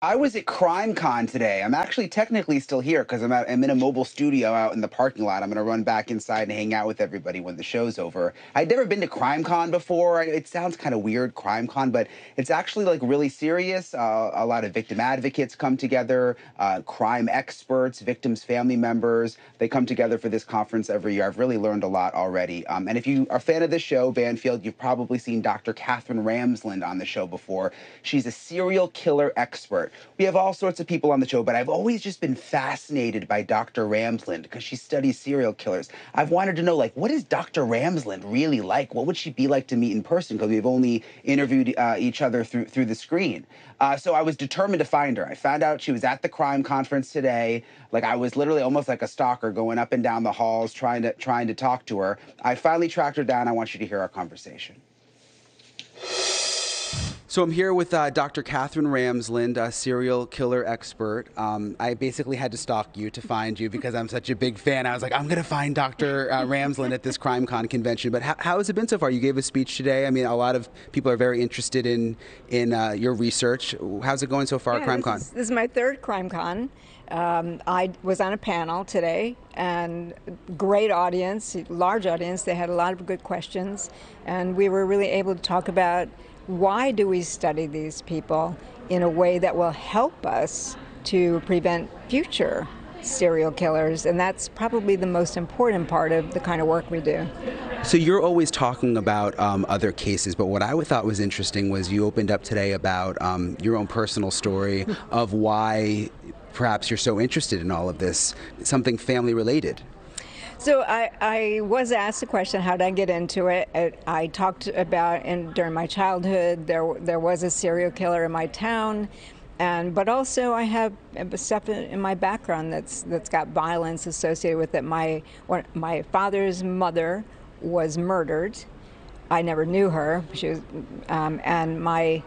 I was at CrimeCon today. I'm actually technically still here because I'm in a mobile studio out in the parking lot. I'm going to run back inside and hang out with everybody when the show's over. I'd never been to CrimeCon before. It sounds kind of weird, CrimeCon, but it's actually like really serious. A lot of victim advocates come together, crime experts, victims' family members. They come together for this conference every year. I've really learned a lot already. And if you are a fan of this show, Banfield, you've probably seen Dr. Katherine Ramsland on the show before. She's a serial killer expert. We have all sorts of people on the show, but I've always just been fascinated by Dr. Ramsland because she studies serial killers. I've wanted to know, like, what is Dr. Ramsland really like? What would she be like to meet in person? Because we've only interviewed each other through the screen. So I was determined to find her. I found out she was at the crime conference today. Like, I was literally almost like a stalker going up and down the halls trying to talk to her. I finally tracked her down. I want you to hear our conversation. So I'm here with Dr. Katherine Ramsland, a serial killer expert. I basically had to stalk you to find you because I'm such a big fan. I was like, I'm going to find Dr. Ramsland at this CrimeCon convention. But how has it been so far? You gave a speech today. I mean, a lot of people are very interested in your research. How's it going so far at CrimeCon? This is my third CrimeCon. I was on a panel today, and great audience, large audience. They had a lot of good questions, and we were really able to talk about why do we study these people in a way that will help us to prevent future serial killers, and that's probably the most important part of the kind of work we do. So you're always talking about other cases, but what I thought was interesting was you opened up today about your own personal story of why perhaps you're so interested in all of this, something family related. So I was asked the question, how did I get into it? I talked about during my childhood, there was a serial killer in my town, but also I have stuff in my background that's got violence associated with it. My father's mother was murdered. I never knew her. She was, and my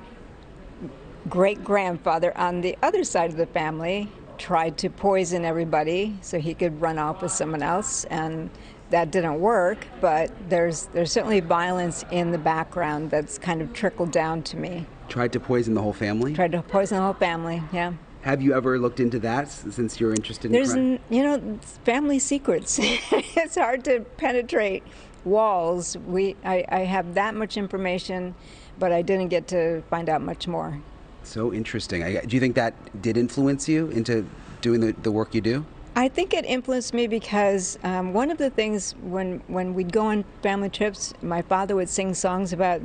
great-grandfather on the other side of the family tried to poison everybody so he could run off with someone else, and that didn't work, but there's certainly violence in the background that's kind of trickled down to me. Tried to poison the whole family? Tried to poison the whole family, yeah. Have you ever looked into that since you're interested in crime? There's family secrets. It's hard to penetrate walls. I have that much information, but I didn't get to find out much more. So interesting. Do you think that did influence you into doing the work you do? I think it influenced me because one of the things when we'd go on family trips, my father would sing songs about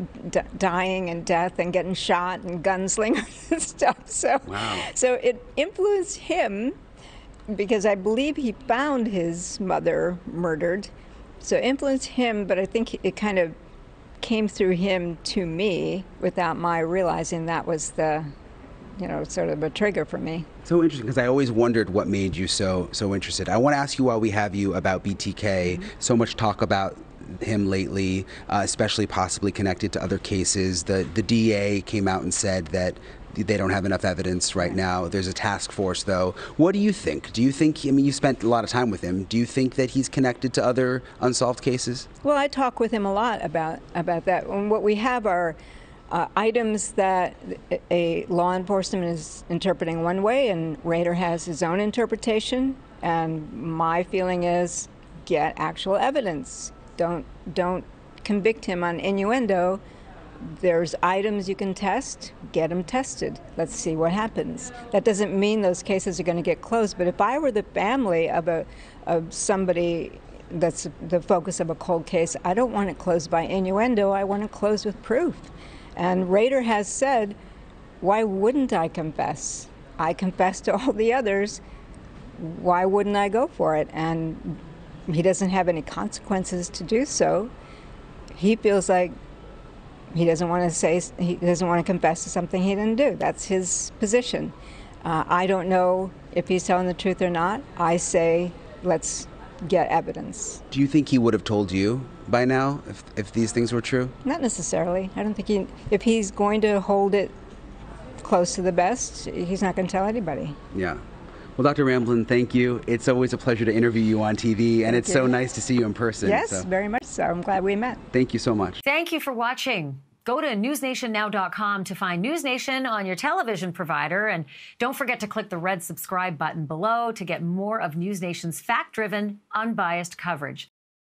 dying and death and getting shot and gunslingers and stuff. So, wow. So it influenced him because I believe he found his mother murdered. So it influenced him, but I think it kind of came through him to me without my realizing that was the, sort of a trigger for me. So interesting, because I always wondered what made you so interested. I want to ask you while we have you about BTK. Mm-hmm. So much talk about him lately, especially possibly connected to other cases. The DA came out and said that they don't have enough evidence right now. There's a task force, though. What do you think? Do you think, you spent a lot of time with him. Do you think that he's connected to other unsolved cases? Well, I talk with him a lot about that. And what we have are items that a law enforcement is interpreting one way, and Rader has his own interpretation. And my feeling is, get actual evidence. Don't convict him on innuendo. There's items you can test, get them tested. Let's see what happens. That doesn't mean those cases are going to get closed, but if I were the family of somebody that's the focus of a cold case, I don't want it closed by innuendo. I want it closed with proof. And Rader has said, why wouldn't I confess? I confess to all the others. Why wouldn't I go for it? And he doesn't have any consequences to do so. He feels like he doesn't want to confess to something he didn't do. That's his position. I don't know if he's telling the truth or not. I say, let's get evidence. Do you think he would have told you by now if these things were true? Not necessarily. I don't think if he's going to hold it close to the vest, he's not going to tell anybody. Yeah. Well, Dr. Ramsland, thank you. It's always a pleasure to interview you on TV, and it's so nice to see you in person. Yes, very much so. I'm glad we met. Thank you so much. Thank you for watching. Go to newsnationnow.com to find NewsNation on your television provider. And don't forget to click the red subscribe button below to get more of NewsNation's fact-driven, unbiased coverage.